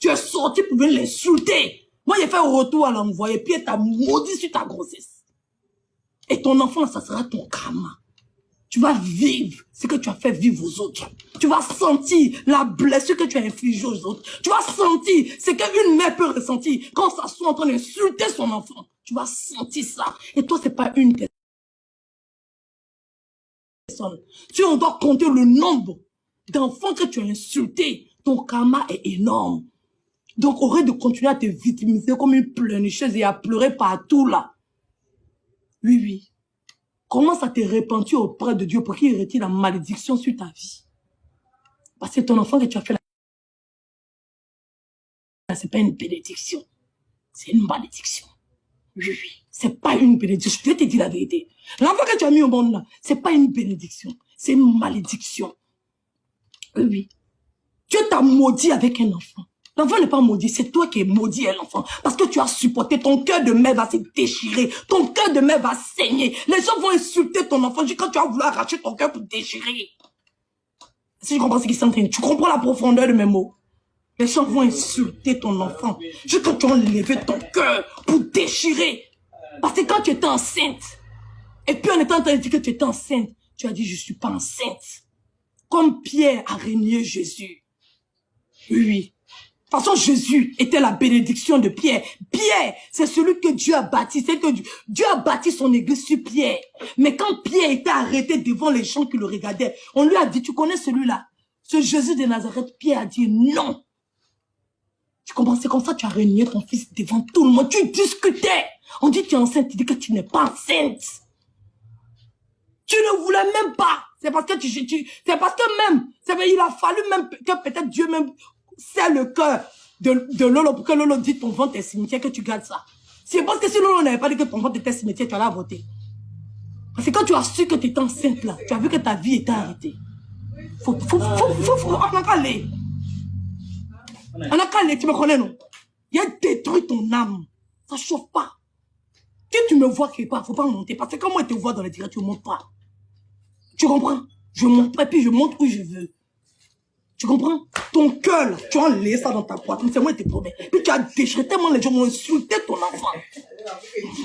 Tu es sorti pour venir l'insulter. Moi, j'ai fait un retour à l'envoyer, puis elle t'a maudit sur ta grossesse. Et ton enfant, ça sera ton karma. Tu vas vivre ce que tu as fait vivre aux autres. Tu vas sentir la blessure que tu as infligée aux autres. Tu vas sentir ce qu'une mère peut ressentir quand ça soit en train d'insulter son enfant. Tu vas sentir ça. Et toi, c'est pas une personne. Si on doit compter le nombre d'enfants que tu as insultés, ton karma est énorme. Donc, arrête de continuer à te victimiser comme une pleurnicheuse et à pleurer partout là. Oui, oui. Commence à te repentir auprès de Dieu pour qu'il retire la malédiction sur ta vie. Parce que ton enfant que tu as fait là, c'est pas une bénédiction. C'est une malédiction. Oui, oui. C'est pas une bénédiction. Je vais te dire la vérité. L'enfant que tu as mis au monde là, c'est pas une bénédiction. C'est une malédiction. Oui, oui. Dieu t'a maudit avec un enfant. L'enfant n'est pas maudit, c'est toi qui es maudit, l'enfant. Parce que tu as supporté, ton cœur de mère va se déchirer. Ton cœur de mère va saigner. Les gens vont insulter ton enfant quand tu vas vouloir arracher ton cœur pour déchirer. Si je comprends ce qu'ils sont en train, tu comprends la profondeur de mes mots. Les gens vont insulter ton enfant jusqu'à tu as enlevé ton cœur pour déchirer. Parce que quand tu étais enceinte, et puis en étant en train de dire que tu étais enceinte, tu as dit je suis pas enceinte. Comme Pierre a régné Jésus. Oui, oui. De toute façon, Jésus était la bénédiction de Pierre. Pierre, c'est celui que Dieu a bâti. C'est que Dieu a bâti son église sur Pierre. Mais quand Pierre était arrêté devant les gens qui le regardaient, on lui a dit, tu connais celui-là? Ce Jésus de Nazareth, Pierre a dit non. Tu comprends? C'est comme ça que tu as régné ton fils devant tout le monde. Tu discutais. On dit tu es enceinte, tu dis que tu n'es pas enceinte. Tu ne voulais même pas. C'est parce que c'est parce que même, il a fallu même que peut-être Dieu même c'est le cœur de Lolo pour que Lolo dise ton ventre est cimetière, que tu gardes ça. C'est parce que si Lolo n'avait pas dit que ton ventre était cimetière, tu allais voter. Parce que quand tu as su que tu étais enceinte là, tu as vu que ta vie était arrêtée. On a qu'à aller. On a qu'à aller, tu me connais non? Il a détruit ton âme. Ça chauffe pas. Si tu me vois quelque part, faut pas monter. Parce que quand moi je te vois dans les directs, tu ne montes pas. Tu comprends? Je monte pas et puis je monte où je veux. Tu comprends? Ton cœur, tu as laissé ça dans ta poitrine, c'est moi qui te promets. Puis tu as déchiré tellement les gens ont insulté ton enfant.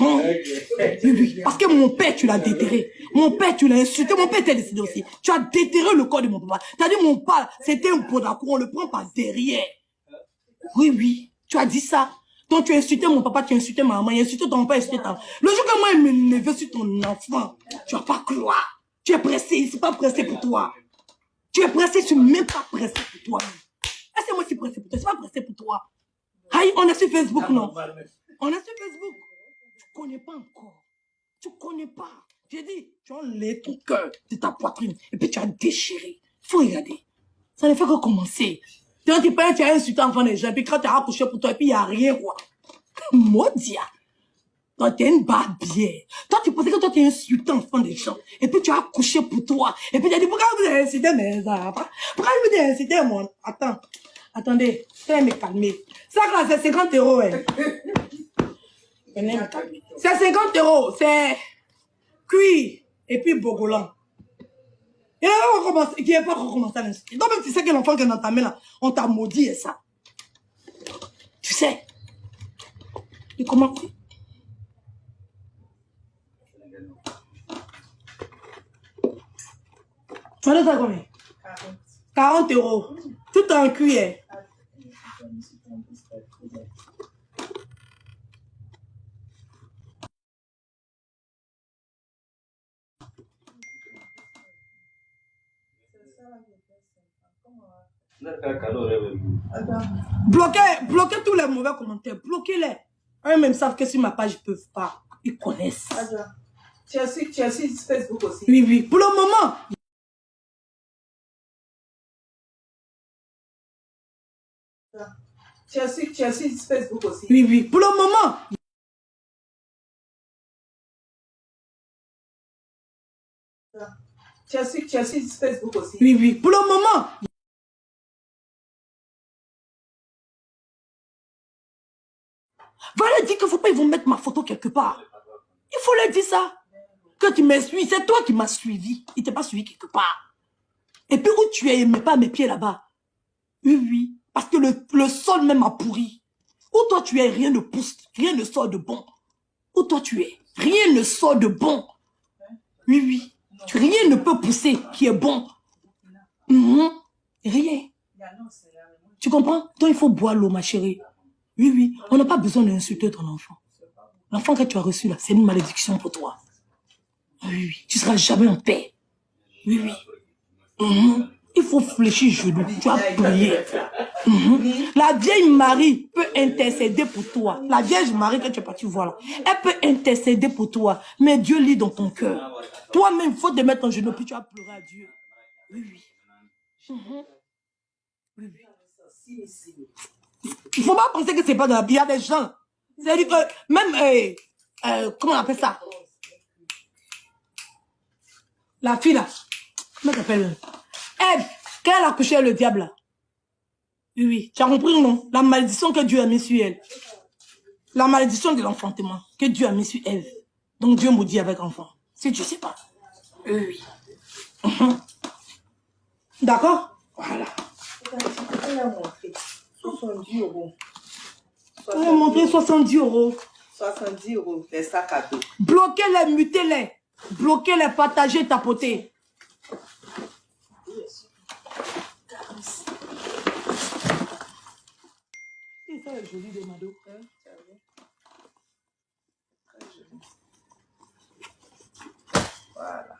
Oui, parce que mon père, tu l'as déterré. Mon père, tu l'as insulté. Mon père était décédé aussi. Tu as déterré le corps de mon papa. Tu as dit mon père, c'était un podaco, on le prend par derrière. Oui, oui, tu as dit ça. Donc tu as insulté mon papa, tu as insulté ma maman, tu as insulté ton père, insulté ta maman. Le jour que moi, il me levait sur ton enfant, tu vas pas croire. Tu es pressé, c'est pas pressé pour toi. Tu es pressé, tu n'es même pas pressé pour toi. Est-ce que moi je suis pressé pour toi? C'est pas pressé pour toi. Aïe, on est sur Facebook, non? On est sur Facebook. Tu connais pas encore. Tu connais pas. J'ai dit, tu as enlevé ton cœur de ta poitrine et puis tu as déchiré. Faut regarder. Ça ne fait que commencer. Quand tu parles, tu as insulté l'enfant des gens, puis quand tu as accouché pour toi, et puis il n'y a rien, quoi. Maudit. Toi, tu es une barbière. Toi, tu pensais que toi, tu es insulté l'enfant des gens. Et puis, tu as accouché pour toi. Et puis, tu as dit, pourquoi vous avez insulté mes enfants? Pourquoi vous avez insulté mon... Attends. Attendez. Fais me calmer. Ça, là, c'est 50 €, hein. C'est 50 €. C'est cuit. Et puis, bogolan. Et là, on commence. Qui n'est pas recommencé à l'insulter. Donc, même tu sais que l'enfant qui est dans ta main, là, on t'a maudit et ça. Tu sais. Et comment... Tu as ça combien? 40 €. Tout en cuillère. Bloquez tous les mauvais commentaires. Bloquez-les. Eux-mêmes savent que sur ma page, ils ne peuvent pas. Ils connaissent. Tu as su Facebook aussi? Oui, oui. Pour le moment. Tu as su Facebook aussi? Oui, oui. Pour le moment. Tu as su Facebook aussi? Oui, oui. Pour le moment. Va leur dire qu'il ne faut pas ils vont mettre ma photo quelque part. Il faut leur dire ça. Que tu m'as suivi, c'est toi qui m'as suivi. Il ne t'a pas suivi quelque part. Et puis où tu es, il ne met pas mes pieds là-bas. Oui, oui. Parce que le sol même a pourri. Où toi tu es, rien ne pousse, rien ne sort de bon. Où toi tu es, rien ne sort de bon. Oui, oui. Rien ne peut pousser qui est bon. Rien. Tu comprends? Donc il faut boire l'eau, ma chérie. Oui, oui. On n'a pas besoin d'insulter ton enfant. L'enfant que tu as reçu là, c'est une malédiction pour toi. Oui, oui. Tu ne seras jamais en paix. Oui, oui. Il faut fléchir genou. Tu as prié. La vieille Marie peut intercéder pour toi. La vieille Marie que tu es parti voir là, elle peut intercéder pour toi. Mais Dieu lit dans ton cœur. Toi-même, il faut te mettre en genou puis tu vas pleurer à Dieu. Oui, oui. Oui, oui. Il ne faut pas penser que c'est pas dans la Bible. Il y a des gens. C'est-à-dire que même, comment on appelle ça? La fille là. Comment elle s'appelle? Ève, quand elle a couché avec le diable là. Oui, oui. Tu as compris, non? La malédiction que Dieu a mis sur elle. La malédiction de l'enfantement que Dieu a mis sur Ève. Donc Dieu maudit avec enfant. Si tu ne sais pas. Oui, oui. D'accord? Voilà. Elle a montré 70 euros. Elle a montré 70 euros. 70 euros, les sacs à dos. Bloquez-les, mutez-les. Bloquez-les, partagez, tapotez. Et ça est joli de Mado. Voilà.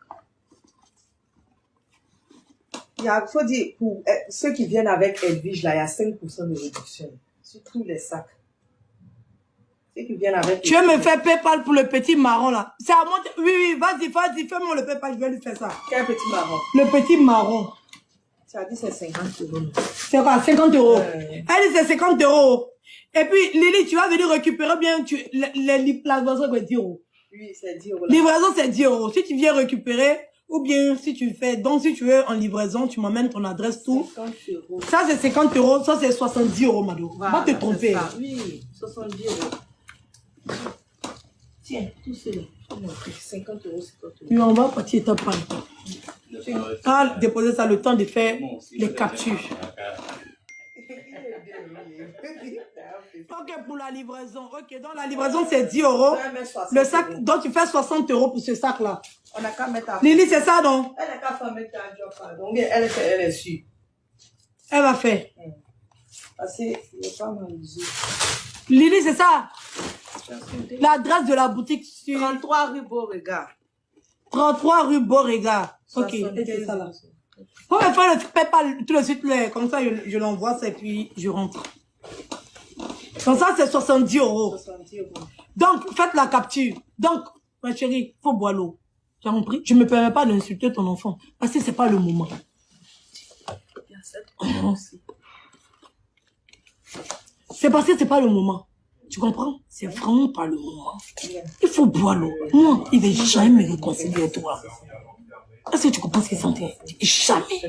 Il faut dire, pour ceux qui viennent avec Edwige, là, il y a 5% de réduction sur tous les sacs. Ceux qui viennent avec... Tu veux me faire PayPal pour le petit marron là? C'est à moi. Oui, oui, vas-y, fais-moi le PayPal, je vais lui faire ça. Quel petit marron? Le petit marron. Tu as dit c'est 50 euros. C'est quoi, 50 euros? Elle dit c'est 50 euros. Et puis, Lily, tu vas venir récupérer bien la livraison c'est 10 euros. Oui, c'est 10 euros. Livraison, c'est 10 euros. Si tu viens récupérer, ou bien si tu fais, donc si tu veux en livraison, tu m'amènes ton adresse, tout. 50 euros. Ça, c'est 50 euros, ça, c'est 70 euros, Mado. Voilà, Va te tromper. Oui, 70 euros. Tiens, tout cela. 50 euros, 50 euros. Oui, on va partir étape par étape. Ah, déposer ça le temps de faire les captures. Ok, pour la livraison. Ok, donc la livraison, c'est 10 euros. Le sac, donc tu fais 60 euros pour ce sac-là. On n'a qu'à mettre à... Lily, c'est ça, donc? Elle n'a qu'à faire mettre un job. Donc, elle est sûre. Elle va faire. Parce qu'il n'est pas mal usé. Lily, c'est ça? L'adresse de la boutique sur 33 rue Beauregard. 33 rue Beauregard. Ok, c'est ça là. Faut me faire le PayPal tout de suite, comme ça je l'envoie ça et puis je rentre. Comme ça c'est 70 euros. 70 euros. Donc faites la capture. Donc ma chérie, faut boire l'eau. Tu as compris? Je me permets pas d'insulter ton enfant parce que c'est pas le moment. C'est parce que c'est pas le moment. Tu comprends? C'est vraiment pas le moment. Il faut boire l'eau. Moi, il ne va jamais me réconcilier avec toi. Est-ce que tu comprends ce qu'il sentait? Jamais.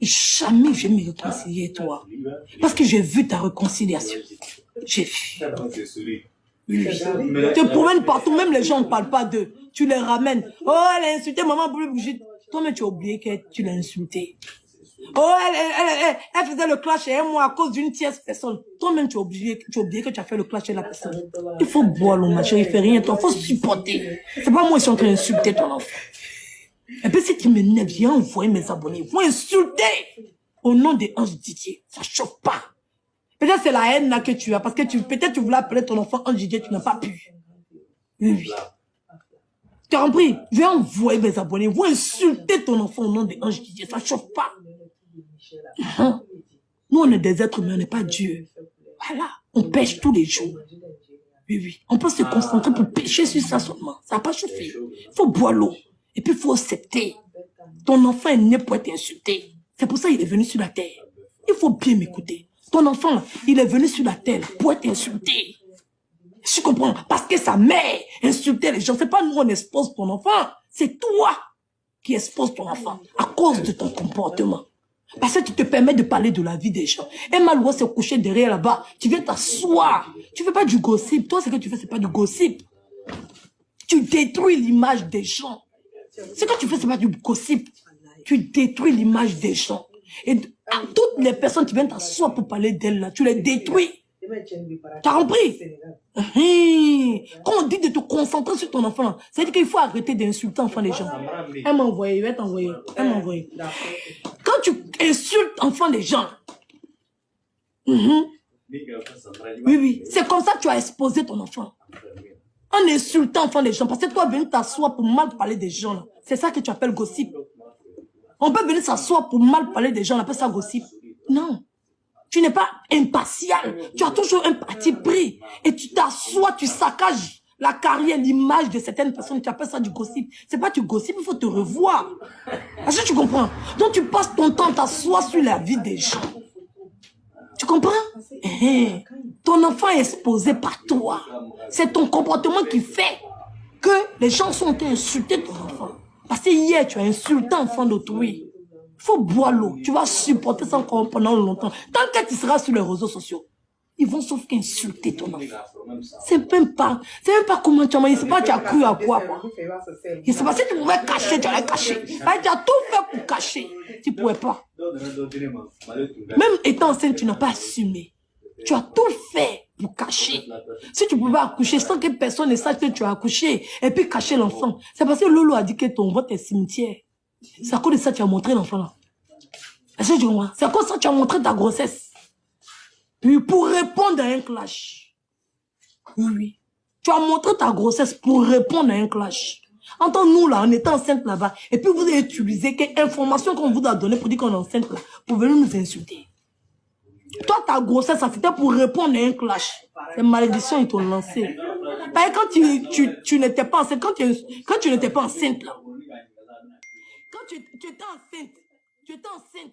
Jamais je vais me réconcilier avec toi. Parce que j'ai vu ta réconciliation. J'ai vu. Oui. Tu te promènes partout, même les gens ne parlent pas d'eux. Tu les ramènes. Oh, elle a insulté maman Brigitte. Toi-même, tu as oublié que tu l'as insultée. Oh, elle faisait le clash et moi à cause d'une tierce personne. Toi-même, tu as oublié que tu as fait le clash avec la personne. Il faut boire l'eau, ma chérie, il fait rien. Il faut supporter. C'est pas moi qui suis en train d'insulter ton enfant. Et puis si tu m'énerves, viens envoyer mes abonnés. Ils vont insulter au nom des anges Didier. Ça chauffe pas. Peut-être c'est la haine là que tu as. Parce que peut-être tu voulais appeler ton enfant ange Didier, tu n'as pas pu. Oui, oui. Tu as compris? Viens envoyer mes abonnés. Ils vont insulter ton enfant au nom des anges Didier. Ça chauffe pas. Nous, on est des êtres humains, on n'est pas Dieu. Voilà. On pêche tous les jours. Oui, oui. On peut se concentrer pour pêcher sur ça seulement. Ça n'a pas chauffé. Il faut boire l'eau. Et puis, il faut accepter. Ton enfant est né pour être insulté. C'est pour ça qu'il est venu sur la terre. Il faut bien m'écouter. Ton enfant, là, il est venu sur la terre pour être insulté. Je comprends. Parce que sa mère insultait les gens. C'est pas nous, on expose ton enfant. C'est toi qui exposes ton enfant à cause de ton comportement. Parce que tu te permets de parler de la vie des gens. Et Malouane s'est couché derrière là-bas. Tu viens t'asseoir. Tu fais pas du gossip. Toi, ce que tu fais, c'est pas du gossip. Tu détruis l'image des gens. Ce que tu fais, c'est pas du gossip. Tu détruis l'image des gens. Et toutes les personnes qui viennent t'asseoir pour parler d'elles, là, tu les détruis. T'as compris? Quand on dit de te concentrer sur ton enfant, ça veut dire qu'il faut arrêter d'insulter enfant les gens. Elle m'a envoyé, elle va t'envoyer. Elle m'a envoyé. Quand tu insultes enfant les gens, oui, c'est comme ça que tu as exposé ton enfant. En insultant enfant les gens, parce que toi, venir t'asseoir pour mal parler des gens, là. C'est ça que tu appelles gossip. On peut venir s'asseoir pour mal parler des gens, on appelle ça gossip. Non. Tu n'es pas impartial. Tu as toujours un parti pris. Et tu t'assois, tu saccages la carrière, l'image de certaines personnes. Tu appelles ça du gossip. C'est pas du gossip, il faut te revoir. Est-ce que tu comprends? Donc tu passes ton temps à t'asseoir sur la vie des gens. Tu comprends? Ton enfant est exposé par toi. C'est ton comportement qui fait que les gens sont insultés ton enfant. Parce que hier, tu as insulté l'enfant d'autrui. Il faut boire l'eau. Tu vas supporter ça encore pendant longtemps. Tant que tu seras sur les réseaux sociaux, ils vont sauf qu'insulter ton enfant. C'est même pas comment tu as mangé. C'est pas tu as cru à quoi. Et c'est pas si tu pouvais cacher, tu allais cacher. Tu as tout fait pour cacher. Tu ne pouvais pas. Même étant enceinte, tu n'as pas assumé. Tu as tout fait pour cacher. Si tu pouvais accoucher sans que personne ne sache que tu as accouché et puis cacher l'enfant, c'est parce que Lolo a dit que ton ventre est cimetière. C'est à cause de ça que tu as montré l'enfant là. Est-ce que tu comprends? C'est à cause de ça que tu as montré ta grossesse. Puis pour répondre à un clash. Oui. Tu as montré ta grossesse pour répondre à un clash. Entends-nous là, on était enceinte là-bas. Et puis vous avez utilisé quelle information qu'on vous a donnée pour dire qu'on est enceinte là. Pour venir nous insulter. Toi, ta grossesse, ça c'était pour répondre à un clash. Les malédictions, ils t'ont lancé. Parce que quand tu n'étais pas enceinte, quand tu n'étais pas enceinte là. Quand tu étais enceinte,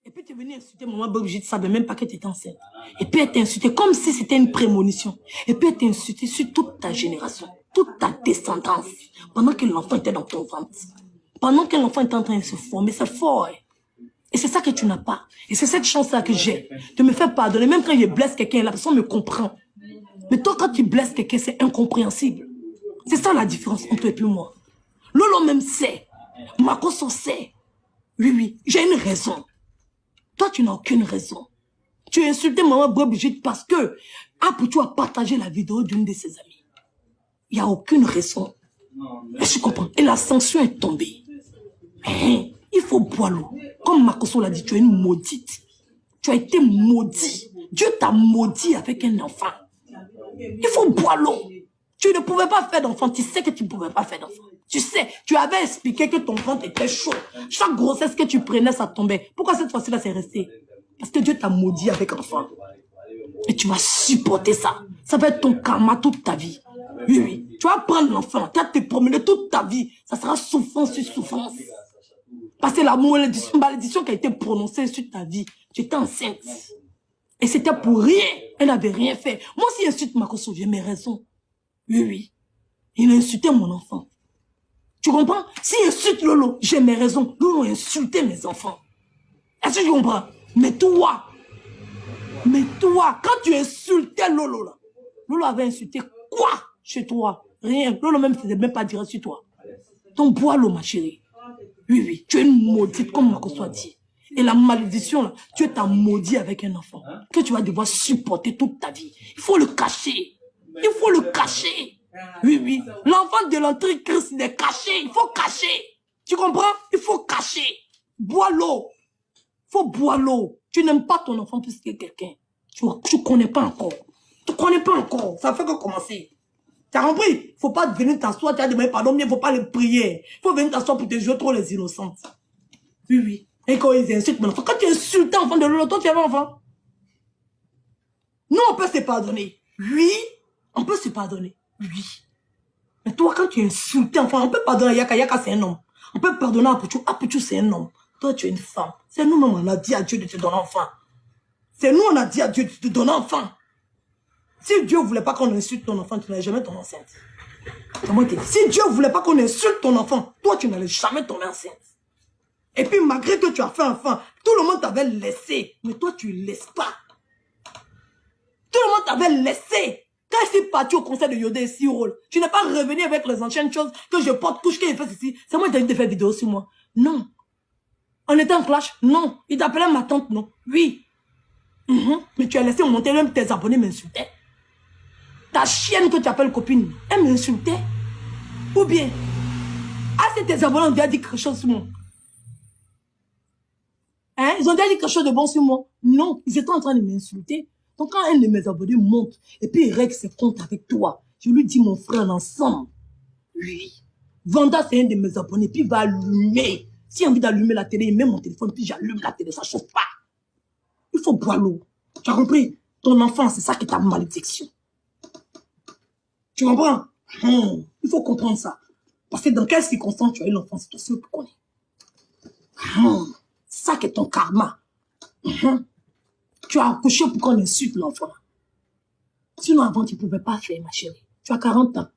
et puis tu es venu insulter maman Brigitte, tu ne savais même pas que tu étais enceinte. Et puis elle t'a insulté comme si c'était une prémonition. Et puis elle t'a insulté sur toute ta génération, toute ta descendance, pendant que l'enfant était dans ton ventre. Pendant que l'enfant était en train de se former, c'est fort. Et c'est ça que tu n'as pas. Et c'est cette chance-là que j'ai, de me faire pardonner. Même quand je blesse quelqu'un, la personne me comprend. Mais toi, quand tu blesses quelqu'un, c'est incompréhensible. C'est ça la différence entre toi et puis moi. Lolo même sait. Makoso sait. Oui, j'ai une raison. Toi, tu n'as aucune raison. Tu as insulté maman Brigitte parce que tu as partagé la vidéo d'une de ses amies. Il n'y a aucune raison. Est-ce que tu comprends? Et la sanction est tombée. Il faut boire l'eau. Comme Makoso l'a dit, tu es une maudite. Tu as été maudit. Dieu t'a maudit avec un enfant. Il faut boire l'eau. Tu ne pouvais pas faire d'enfant. Tu sais que tu ne pouvais pas faire d'enfant. Tu sais, tu avais expliqué que ton ventre était chaud. Chaque grossesse que tu prenais, ça tombait. Pourquoi cette fois-ci là, c'est resté? Parce que Dieu t'a maudit avec enfant. Et tu vas supporter ça. Ça va être ton karma toute ta vie. Oui. Tu vas prendre l'enfant. Tu vas te promener toute ta vie. Ça sera souffrance sur souffrance. Parce que la malédiction qui a été prononcée sur ta vie, tu étais enceinte. Et c'était pour rien. Elle n'avait rien fait. Moi, si insulte Makoso, j'ai mes raisons. Oui. Il a insulté mon enfant. Tu comprends? Si insulte Lolo, j'ai mes raisons. Lolo a insulté mes enfants. Est-ce que tu comprends? Mais toi, quand tu insultais Lolo, là, Lolo avait insulté quoi chez toi? Rien. Lolo même ne faisait même pas dire sur toi. Donc bois l'eau, ma chérie. Oui. Tu es une maudite, comme Makoso a dit. Et la malédiction, là, Dieu t'a maudit avec un enfant que tu vas devoir supporter toute ta vie. Il faut le cacher. Il faut le cacher. Oui. L'enfant de l'Antéchrist, il est caché. Il faut cacher. Tu comprends? Il faut cacher. Bois l'eau. Il faut boire l'eau. Tu n'aimes pas ton enfant plus que quelqu'un. Tu ne connais pas encore. Tu ne connais pas encore. Ça fait que commencer. Tu as compris? Il ne faut pas venir t'asseoir, tu as demandé pardon, mais il ne faut pas les prier. Il faut venir t'asseoir pour te jouer trop les innocentes. Oui. Et quand ils insultent mon enfant, quand tu insultes l'enfant de Lolo, toi tu es un enfant. Nous, on peut se pardonner. Oui, on peut se pardonner. Oui. Mais toi, quand tu insultes l'enfant, on peut pardonner à Yaka. Yaka, c'est un homme. On peut pardonner à Apuchu. Apuchu, c'est un homme. Toi, tu es une femme. C'est nous-mêmes, on a dit à Dieu de te donner enfant. C'est nous, on a dit à Dieu de te donner enfant. Si Dieu ne voulait pas qu'on insulte ton enfant, tu n'allais jamais tomber enceinte. Si Dieu ne voulait pas qu'on insulte ton enfant, toi, tu n'allais jamais tomber enceinte. Et puis, malgré que tu as fait enfant, tout le monde t'avait laissé. Mais toi, tu ne laisses pas. Tout le monde t'avait laissé. Quand je suis parti au concert de Yodé et Sirol, tu n'es pas revenu avec les anciennes choses que je porte, couche, que je fais ceci. C'est moi qui t'ai dit de faire vidéo sur moi. Non. On était en clash? Non. Il t'appelait ma tante? Non. Oui. Mais tu as laissé monter, même tes abonnés m'insultaient. Ta chienne que tu appelles copine, elle m'insultait. Ou bien, c'est tes abonnés ont déjà dit quelque chose sur moi. Hein? Ils ont déjà dit quelque chose de bon sur moi? Non, ils étaient en train de m'insulter. Donc quand un de mes abonnés monte, et puis il règle ses comptes avec toi, je lui dis, mon frère, ensemble, lui, Vanda, c'est un de mes abonnés, puis il va allumer. S'il a envie d'allumer la télé, il met mon téléphone, puis j'allume la télé, ça ne chauffe pas. Il faut boire l'eau. Tu as compris? Ton enfant, c'est ça qui est ta malédiction. Tu comprends? Il faut comprendre ça. Parce que dans quelles circonstances tu as eu l'enfant, c'est toi seul qui connais. C'est ça qui est ton karma. Tu as accouché pour qu'on insulte l'enfant. Sinon, avant, tu ne pouvais pas faire, ma chérie. Tu as 40 ans.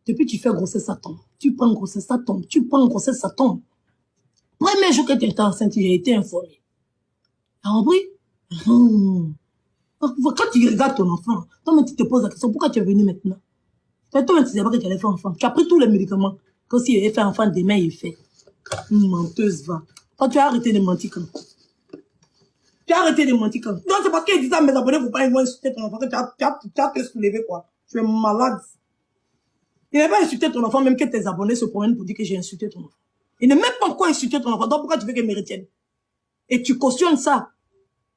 Depuis que tu fais grossesse, ça tombe. Tu prends grossesse, ça tombe. Tu prends grossesse, ça tombe. Premier jour que tu étais enceinte, tu as été informé. Tu as compris? Quand tu regardes ton enfant, toi-même, tu te poses la question, pourquoi tu es venu maintenant? Toi-même, tu ne sais pas que tu allais faire enfant. Tu as pris tous les médicaments. Quand s'il avait fait enfant, demain, il fait. Menteuse, va. Quand tu as arrêté de mentir quand? Tu as arrêté de mentir quand? Non, c'est parce qu'ils disent à mes abonnés, il ne faut pas insulter ton enfant, que tu as te soulever, quoi. Tu es malade. Il n'a pas insulté ton enfant, même que tes abonnés se promènent pour dire que j'ai insulté ton enfant. Il ne même pas quoi insulter ton enfant. Donc pourquoi tu veux qu'elle me retienne? Et tu cautionnes ça.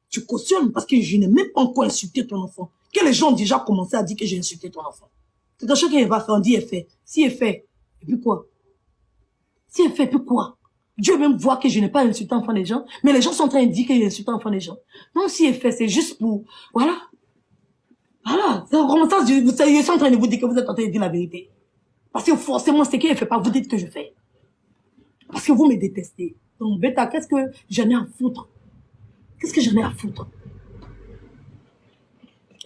Tu cautionnes parce que je n'ai même pas encore insulté ton enfant. Que les gens ont déjà commencé à dire que j'ai insulté ton enfant. C'est quelque chose qu'il va faire, on dit est fait. Si est fait, et puis quoi? Si est fait, et puis quoi? Dieu même voit que je n'ai pas insulté l'enfant des gens, mais les gens sont en train de dire que j'ai insulté l'enfant des gens. Donc si est fait, c'est juste pour... Voilà. Voilà. C'est comme ça, je suis en train de vous dire que vous êtes en train de dire la vérité. Parce que forcément, c'est qu'il ne fait pas, vous dites que je fais. Parce que vous me détestez. Donc, bêta, qu'est-ce que j'en ai à foutre? Qu'est-ce que j'en ai à foutre?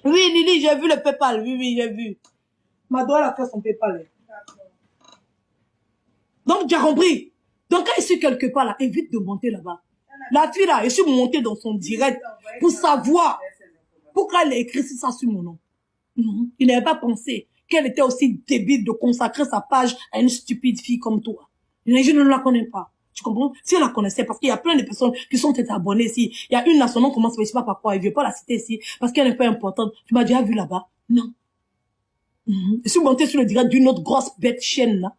Oui, Lily, j'ai vu le PayPal. Oui, j'ai vu. Ma doigt a fait son PayPal. Donc, tu as compris. Donc, quand je suis quelque part là, évite de monter là-bas. La fille là, je suis montée dans son direct pour savoir pourquoi elle a écrit ça sur mon nom. Il n'avait pas pensé qu'elle était aussi débile de consacrer sa page à une stupide fille comme toi. Je ne la connais pas. Tu comprends? Si elle la connaissait, parce qu'il y a plein de personnes qui sont abonnées ici. Il y a une là, son nom commence, je ne sais pas par quoi, elle ne veut pas la citer ici, parce qu'elle n'est pas importante. Tu m'as déjà vu là-bas? Non. Je suis montée sur le direct d'une autre grosse bête chienne là.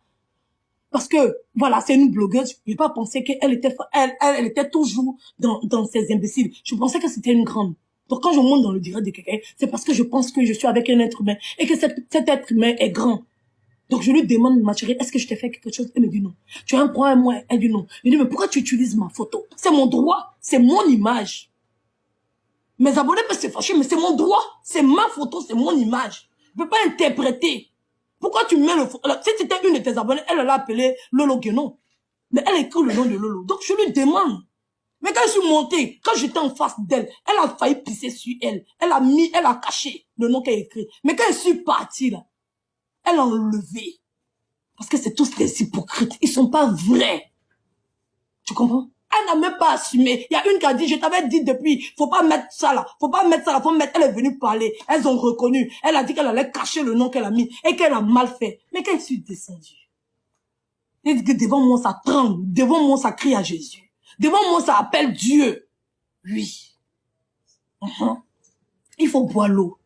Parce que, voilà, c'est une blogueuse. Je n'ai pas pensé qu'elle était, elle était toujours dans ces imbéciles. Je pensais que c'était une grande. Donc, quand je monte dans le direct de quelqu'un, c'est parce que je pense que je suis avec un être humain et que cet être humain est grand. Donc, je lui demande, ma chérie, est-ce que je t'ai fait quelque chose? Elle me dit non. Tu as un problème, moi? Elle dit non. Je lui dis, mais pourquoi tu utilises ma photo? C'est mon droit. C'est mon image. Mes abonnés peuvent se fâcher, mais c'est mon droit. C'est ma photo, c'est mon image. Je ne peux pas interpréter. Pourquoi tu mets le... Si c'était une de tes abonnés, elle l'a appelé Lolo Guénon. Mais elle écrit le nom de Lolo. Donc, je lui demande. Mais quand je suis montée, quand j'étais en face d'elle, elle a failli pisser sur elle. Elle a caché le nom qu'elle a écrit. Mais quand je suis partie, là, elle a enlevé. Parce que c'est tous des hypocrites. Ils sont pas vrais. Tu comprends? Elle n'a même pas assumé. Il y a une qui a dit, je t'avais dit depuis, faut pas mettre ça là. Faut pas mettre ça là, faut mettre, elle est venue parler. Elles ont reconnu. Elle a dit qu'elle allait cacher le nom qu'elle a mis et qu'elle a mal fait. Mais quand je suis descendue, devant moi, ça tremble. Devant moi, ça crie à Jésus. Devant moi, ça appelle Dieu. Oui. Il faut boire l'eau.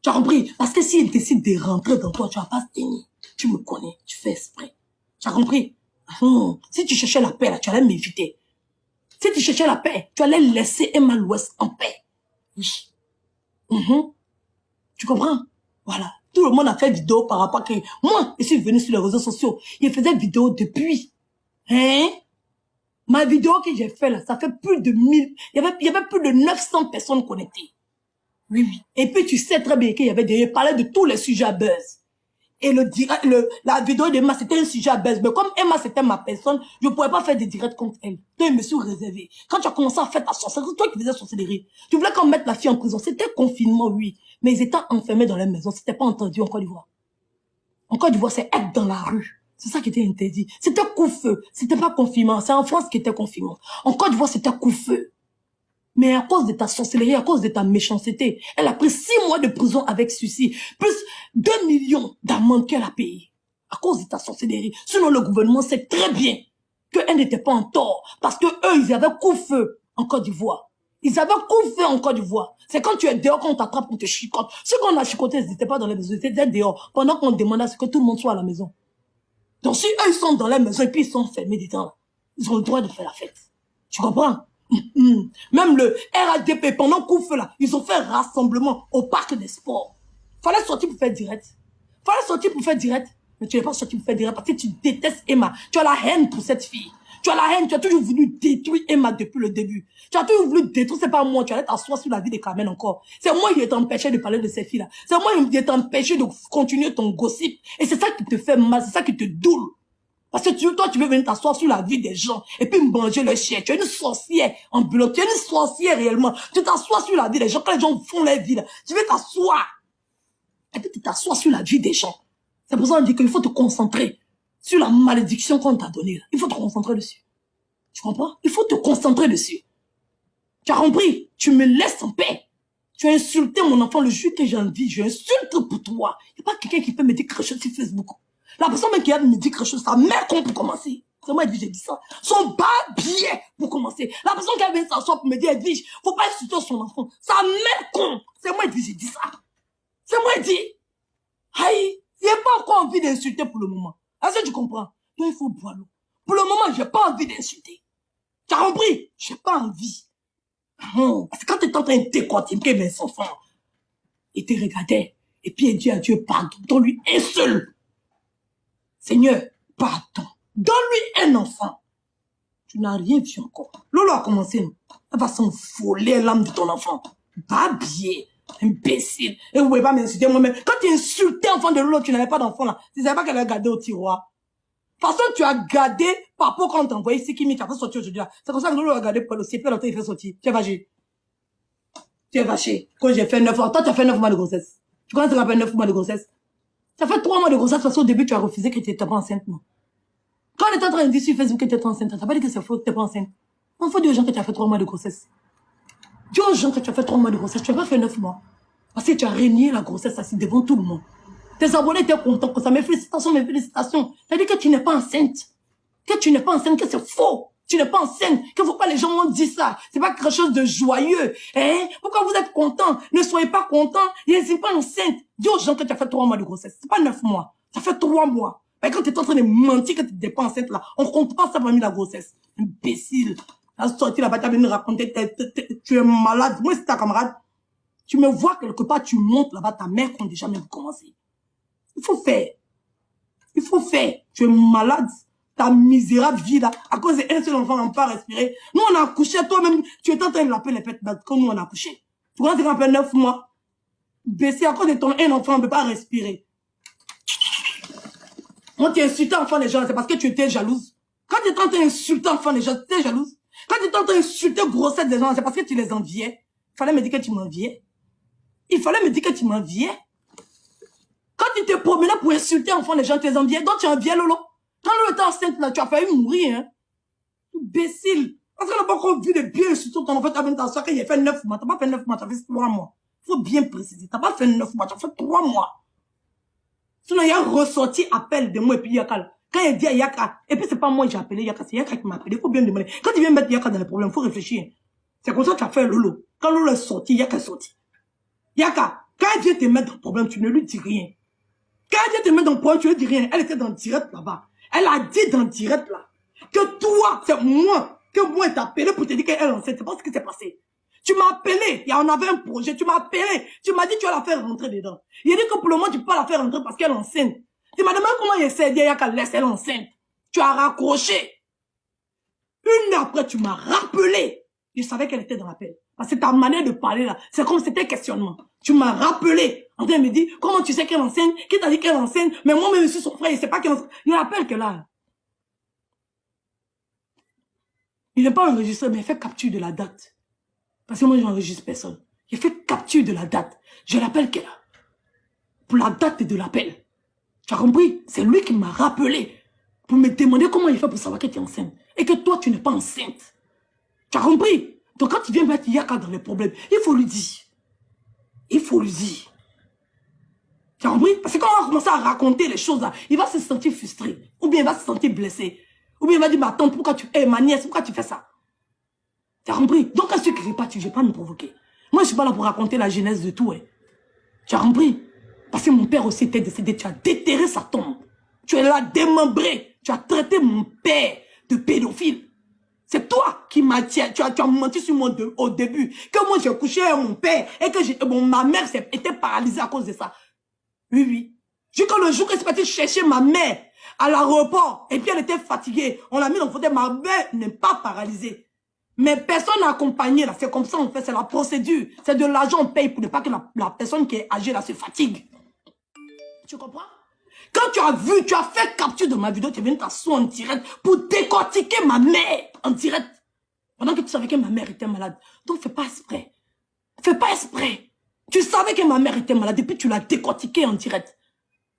Tu as compris? Parce que s'il décide de rentrer dans toi, tu vas pas se tenir. Tu me connais, tu fais exprès. Tu as compris? Si tu cherchais la paix, là, tu allais m'éviter. Si tu cherchais la paix, tu allais laisser Emma l'Ouest en paix. Oui. Tu comprends? Voilà. Tout le monde a fait vidéo par rapport à que... Moi, je suis venu sur les réseaux sociaux. Je faisais vidéo depuis. Hein? Ma vidéo que j'ai fait là, ça fait plus de 1000... Il y avait plus de 900 personnes connectées. Oui, oui. Et puis tu sais très bien qu'il y avait des... parlais de tous les sujets à buzz. Et la vidéo d'Emma, c'était un sujet à buzz. Mais comme Emma, c'était ma personne, je ne pouvais pas faire des directs contre elle. Donc, je me suis réservé. Quand tu as commencé à faire ta sorcellerie, c'est toi qui faisais sorcellerie. Tu voulais qu'on mette la fille en prison. C'était confinement, oui. Mais ils étaient enfermés dans la maison. C'était pas entendu en Côte d'Ivoire. En Côte d'Ivoire, c'est être dans la rue. C'est ça qui était interdit. C'était couvre-feu. C'était pas confinement. C'est en France qui était confinement. En Côte d'Ivoire, c'était couvre-feu. Mais à cause de ta sorcellerie, à cause de ta méchanceté, elle a pris 6 mois de prison avec sursis, plus 2 millions d'amendes qu'elle a payées. À cause de ta sorcellerie. Sinon, le gouvernement sait très bien qu'elle n'était pas en tort. Parce que eux, ils avaient couvre-feu en Côte d'Ivoire. Ils avaient couvre-feu en Côte d'Ivoire. C'est quand tu es dehors qu'on t'attrape, on te chicote. Ceux qu'on a chicoté, ils n'étaient pas dans les maisons, ils étaient dehors. Pendant qu'on demandait à ce que tout le monde soit à la maison. Donc si eux, ils sont dans la maison et puis ils sont fermés dedans, ils ont le droit de faire la fête. Tu comprends? Même le RADP, pendant couvre-feu là, ils ont fait rassemblement au parc des sports. Fallait sortir pour faire direct. Fallait sortir pour faire direct. Mais tu n'es pas sorti pour faire direct parce que tu détestes Emma. Tu as la haine pour cette fille. Tu as la haine, tu as toujours voulu détruire Emma depuis le début. Tu as toujours voulu détruire, c'est pas moi, tu allais t'asseoir sur la vie de Carmen encore. C'est moi qui ai empêché de parler de ces filles-là. C'est moi qui ai empêché de continuer ton gossip. Et c'est ça qui te fait mal, c'est ça qui te doule. Parce que toi, tu veux venir t'asseoir sur la vie des gens et puis manger le chien. Tu es une sorcière ambulante, tu es une sorcière réellement. Tu t'assois sur la vie des gens, quand les gens font leur vie, là, tu veux t'asseoir. Et puis tu t'assois sur la vie des gens. C'est pour ça qu'on dit qu'il faut te concentrer sur la malédiction qu'on t'a donnée. Il faut te concentrer dessus. Tu comprends? Il faut te concentrer dessus. Tu as compris? Tu me laisses en paix. Tu as insulté mon enfant le jour que j'ai envie. Je insulte pour toi. Il n'y a pas quelqu'un qui peut me dire quelque chose sur Facebook. La personne même qui a me dit quelque chose, sa mère con pour commencer. C'est moi, Edwige, j'ai dit ça. Son bas billet pour commencer. La personne qui a venu s'asseoir pour me dire, Edwige, faut pas insulter son enfant. Sa mère con. C'est moi, Edwige, j'ai dit ça. C'est moi, dit. Aïe, il n'y a pas encore envie d'insulter pour le moment. Est-ce que tu comprends? Donc il faut boire l'eau. Pour le moment, j'ai pas envie d'insulter. Tu as compris? J'ai pas envie. Parce que quand tu es en train de décortiquer mes enfants, il te regardait, et puis il dit à Dieu, pardon, donne-lui un seul. Seigneur, pardon, donne-lui un enfant. Tu n'as rien vu encore. Lolo a commencé, elle va s'envoler l'âme de ton enfant. Babier, imbécile. Et vous pouvez pas m'insulter moi-même. Quand tu insultais l'enfant de Lolo, tu n'avais pas d'enfant là. Tu ne savais pas qu'elle a gardé au tiroir. De toute façon, tu as gardé, par rapport quand on t'a envoyé ici, Kimi, tu as fait sortir aujourd'hui là. C'est comme ça que Lolo a gardé pour le CP, l'autre il fait sortir. Tu es vaché. Tu es vaché. Quand j'ai fait 9 mois, toi tu as fait 9 mois de grossesse. Tu connais ce qu'on appelle 9 mois de grossesse? Ça fait 3 mois de grossesse parce qu'au début tu as refusé que tu n'étais pas enceinte, non? Quand on était en train de dire sur Facebook que tu étais enceinte, tu n'as pas dit que c'est faux que tu n'étais pas enceinte. Il faut dire aux gens que tu as fait 3 mois de grossesse. Dis aux gens que tu as fait 3 mois de grossesse, tu n'as pas fait 9 mois. Parce que tu as régné la grossesse assis devant tout le monde. Tes abonnés étaient contents que ça. Mes félicitations, mes félicitations. Ça dit que tu n'es pas enceinte. Que tu n'es pas enceinte, que c'est faux. Tu n'es pas enceinte. Que faut pas les gens m'ont dit ça. C'est pas quelque chose de joyeux. Hein? Pourquoi vous êtes contents? Ne soyez pas contents. Ils ne sont pas enceintes. Dis aux gens que tu as fait 3 mois de grossesse. C'est pas 9 mois. Ça fait 3 mois. Mais quand tu es en train de mentir que tu n'es pas enceinte là, on compte pas ça parmi la grossesse. Imbécile. Tu as sorti là-bas, tu as venu raconter, tu es malade. Moi, c'est ta camarade. Tu me vois quelque part, tu montes là-bas, ta mère compte déjà même commencer. Il faut faire. Il faut faire. Tu es malade. Ta misérable vie là, à cause d'un seul enfant, on ne peut pas respirer. Nous, on a accouché, toi-même, tu es en train de l'appeler les fêtes comme nous, on a accouché. Tu vois, c'est qu'on appelle 9 mois. Baissé à cause de ton un enfant, on ne peut pas respirer. Quand tu insultes enfant des gens, c'est parce que tu étais jalouse. Quand tu es en train d'insulter enfant des gens, tu étais jalouse. Quand tu es en train d'insulter grossesse des gens, c'est parce que tu les enviais. Il fallait me dire que tu m'enviais. Il fallait me dire que tu m'enviais. Quand tu te promenais pour insulter enfant des gens, tu les enviais. Donc tu enviais Lolo. Quand Lolo était enceinte, là, tu as failli mourir, hein. Imbécile. Parce qu'on n'a pas encore vu de bien insulter ton enfant, tu as même t'asseoir qu'il a fait 9 mois. Tu n'as pas fait 9 mois, tu as fait 3 mois. Il faut bien préciser. Tu n'as pas fait 9 mois, tu as fait 3 mois. Sinon, il y a un ressorti appel de moi et puis Yaka. Quand il dit à Yaka, et puis c'est pas moi qui j'ai appelé Yaka, c'est Yaka qui m'a appelé. Il faut bien demander. Quand tu viens mettre Yaka dans les problèmes, il faut réfléchir. C'est comme ça que tu as fait Lolo. Quand Lolo est sorti, Yaka est sorti. Yaka, quand elle vient te mettre dans le problème, tu ne lui dis rien. Quand elle vient te mettre dans le problème, tu ne lui dis rien. Elle était dans le direct là-bas. Elle a dit dans le direct là, que toi, c'est moi, que moi elle t'a appelé pour te dire qu'elle est enceinte. C'est pas ce qui s'est passé. Tu m'as appelé, on avait un projet, tu m'as appelé, tu m'as dit que tu vas la faire rentrer dedans. Il a dit que pour le moment, tu peux pas la faire rentrer parce qu'elle est enceinte. Tu m'as demandé comment il essaie de dire qu'elle laisse, elle enceinte. Tu as raccroché. Une heure après, tu m'as rappelé. Je savais qu'elle était dans l'appel. Parce que ta manière de parler là, c'est comme c'était questionnement. Tu m'as rappelé. En train de me dire, comment tu sais qu'elle est enceinte? Qui t'a dit qu'elle est enceinte? Mais moi-même, je suis son frère, il sait pas qu'elle est enceinte. Il rappelle que là. Il n'est pas enregistré, mais il fait capture de la date. Parce que moi, je n'enregistre personne. Il fait capture de la date. Je l'appelle qu'elle a. Pour la date de l'appel. Tu as compris? C'est lui qui m'a rappelé. Pour me demander comment il fait pour savoir que tu es enceinte. Et que toi, tu n'es pas enceinte. Tu as compris? Donc quand tu viens mettre Yaka dans les problèmes, il faut lui dire. Il faut lui dire. Tu as compris? Parce que quand on va commencer à raconter les choses là, il va se sentir frustré. Ou bien il va se sentir blessé. Ou bien il va dire, ma tante, pourquoi tu... ma nièce, pourquoi tu fais ça? Tu as compris? Donc, à ceux qui ne pas, tu ne vais pas me provoquer. Moi, je ne suis pas là pour raconter la genèse de tout. Hein. Tu as compris? Parce que mon père aussi était décédé. Tu as déterré sa tombe. Tu l'as démembré. Tu as traité mon père de pédophile. C'est toi qui m'as tu as menti sur moi au début. Que moi, j'ai couché avec mon père et que ma mère était paralysée à cause de ça. Oui, oui. Jusqu'à le jour que c'est parti chercher ma mère à l'aéroport et puis elle était fatiguée. On l'a mis dans le fauteuil. Ma mère n'est pas paralysée. Mais personne n'a accompagné là. C'est comme ça en fait. C'est la procédure. C'est de l'argent on paye pour ne pas que la personne qui est âgée là se fatigue. Tu comprends? Quand tu as vu, tu as fait capture de ma vidéo, tu es venu t'asseoir en direct pour décortiquer ma mère en direct. Pendant que tu savais que ma mère était malade. Donc fais pas exprès. Fais pas exprès. Tu savais que ma mère était malade et puis tu l'as décortiquée en direct.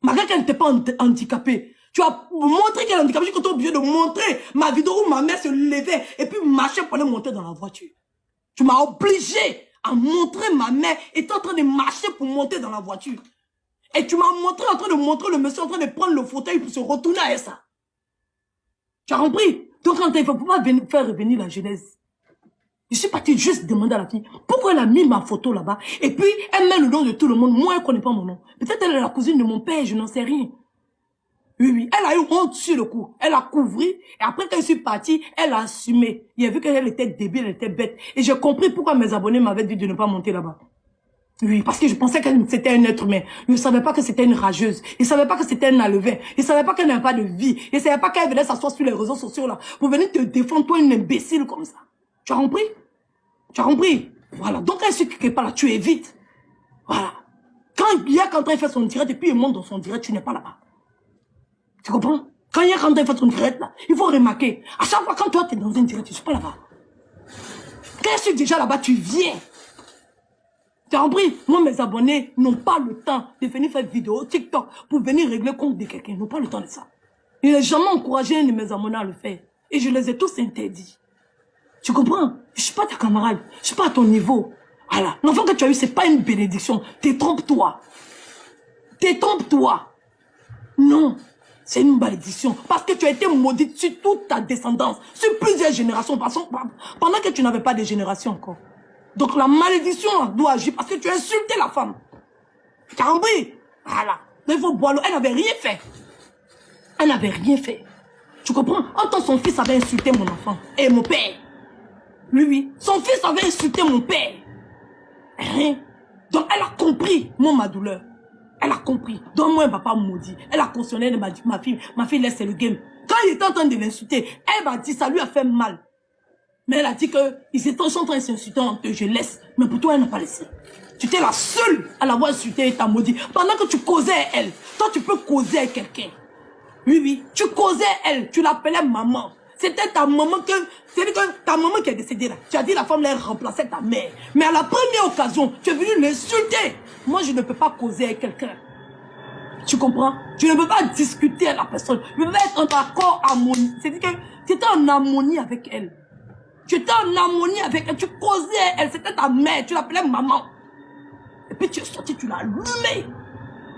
Malgré qu'elle n'était pas handicapée. Tu as montré qu'elle est handicapée. J'étais obligé de montrer ma vidéo où ma mère se levait et puis marchait pour aller monter dans la voiture. Tu m'as obligé à montrer ma mère étant en train de marcher pour monter dans la voiture. Et tu m'as montré en train de montrer le monsieur en train de prendre le fauteuil pour se retourner à ça. Tu as compris? Donc quand il ne faut pas faire revenir la jeunesse. Je suis partie juste demander à la fille pourquoi elle a mis ma photo là-bas. Et puis elle met le nom de tout le monde. Moi, elle ne connaît pas mon nom. Peut-être elle est la cousine de mon père, je n'en sais rien. Oui, oui. Elle a eu honte sur le coup. Elle a couvert. Et après quand je suis partie, elle a assumé. Il a vu qu'elle était débile, elle était bête. Et j'ai compris pourquoi mes abonnés m'avaient dit de ne pas monter là-bas. Oui, parce que je pensais que c'était un être humain. Je ne savais pas que c'était une rageuse. Je ne savais pas que c'était un alevin. Je ne savais pas qu'elle n'avait pas de vie. Je ne savais pas qu'elle venait s'asseoir sur les réseaux sociaux là pour venir te défendre, toi, une imbécile comme ça. Tu as compris? Tu as compris? Voilà. Donc, elle se quelque part là, tu évites. Voilà. Quand il y a quand il fait son direct et puis il monte dans son direct, tu n'es pas là-bas. Tu comprends? Quand il y a quand il fait son direct là, il faut remarquer. À chaque fois quand toi, tu es dans un direct, tu ne suis pas là-bas. Quand je suis déjà là-bas, tu viens. Tu as compris? Moi, mes abonnés n'ont pas le temps de venir faire vidéo TikTok pour venir régler compte de quelqu'un. Ils n'ont pas le temps de ça. Je n'ai jamais encouragé un de mes abonnés à le faire. Et je les ai tous interdits. Tu comprends? Je ne suis pas ta camarade. Je ne suis pas à ton niveau. Voilà. L'enfant que tu as eu, ce n'est pas une bénédiction. Détrompe-toi. Détrompe-toi. Non. C'est une malédiction. Parce que tu as été maudite sur toute ta descendance. Sur plusieurs générations. Pendant que tu n'avais pas de génération encore. Donc la malédiction doit agir parce que tu as insulté la femme. Tu as compris? Voilà. Donc il faut boire l'eau. Elle n'avait rien fait. Elle n'avait rien fait. Tu comprends? En tant que son fils avait insulté mon enfant. Et mon père. Lui. Son fils avait insulté mon père. Rien. Donc elle a compris, moi, ma douleur. Elle a compris. Donc moi, un papa maudit. Elle a cautionné, elle m'a dit, ma fille laisse le game. Quand il était en train de l'insulter, elle m'a dit, ça lui a fait mal. Mais elle a dit que ils étaient en train de s'insulter entre eux, je laisse. Mais pour toi, elle n'a pas laissé. Tu étais la seule à l'avoir insulté et t'a maudit. Pendant que tu causais à elle, toi, tu peux causer à quelqu'un. Oui, oui. Tu causais à elle, tu l'appelais maman. C'était ta maman ta maman qui est décédée là. Tu as dit la femme là, elle remplaçait ta mère. Mais à la première occasion, tu es venu l'insulter. Moi, je ne peux pas causer avec quelqu'un. Tu comprends? Tu ne peux pas discuter avec la personne. Je veux être en accord harmonie. C'est-à-dire que tu étais en harmonie avec elle. Tu étais en harmonie avec elle. Tu causais avec elle. C'était ta mère. Tu l'appelais maman. Et puis tu es sorti, tu l'as allumé.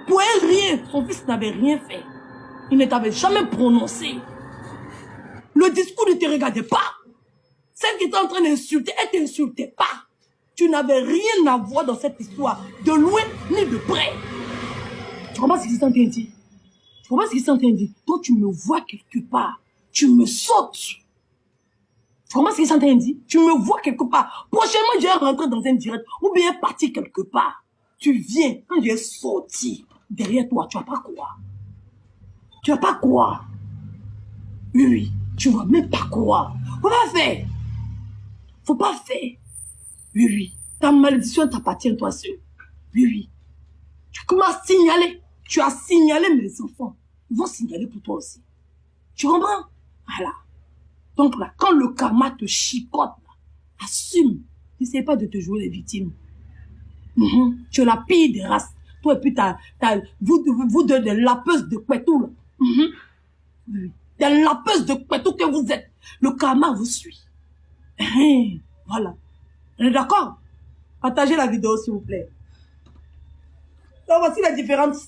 Pour elle, rien. Son fils n'avait rien fait. Il ne t'avait jamais prononcé. Le discours ne te regardait pas. Celle qui était en train d'insulter, elle ne t'insultait pas. Tu n'avais rien à voir dans cette histoire. De loin ni de près. Tu comprends ce qu'ils sont en train de dire? Tu comprends ce qu'ils sont en train de dire? Toi, tu me vois quelque part. Tu me sautes. Tu comprends ce qu'ils sont en train de dire? Tu me vois quelque part. Prochainement, je vais rentrer dans un direct. Ou bien partir quelque part. Tu viens. Quand je vais sortir derrière toi, tu vas pas croire. Tu vas pas croire. Oui, oui. Tu vas même pas croire. Faut pas faire. Faut pas faire. Oui, oui. Ta malédiction t'appartient toi seul. Oui, oui. Tu m'as signalé. Tu as signalé mes enfants. Ils vont signaler pour toi aussi. Tu comprends? Voilà. Donc là, quand le karma te chicote, là, assume. N'essaie pas de te jouer les victimes. Tu es la pire des races. Toi et puis vous deux, des lapeuses de Kwetou, là. Oui. Des lapeuses de Kwetou que vous êtes. Le karma vous suit. Voilà. On est d'accord? Partagez la vidéo, s'il vous plaît. Donc, voici la différence.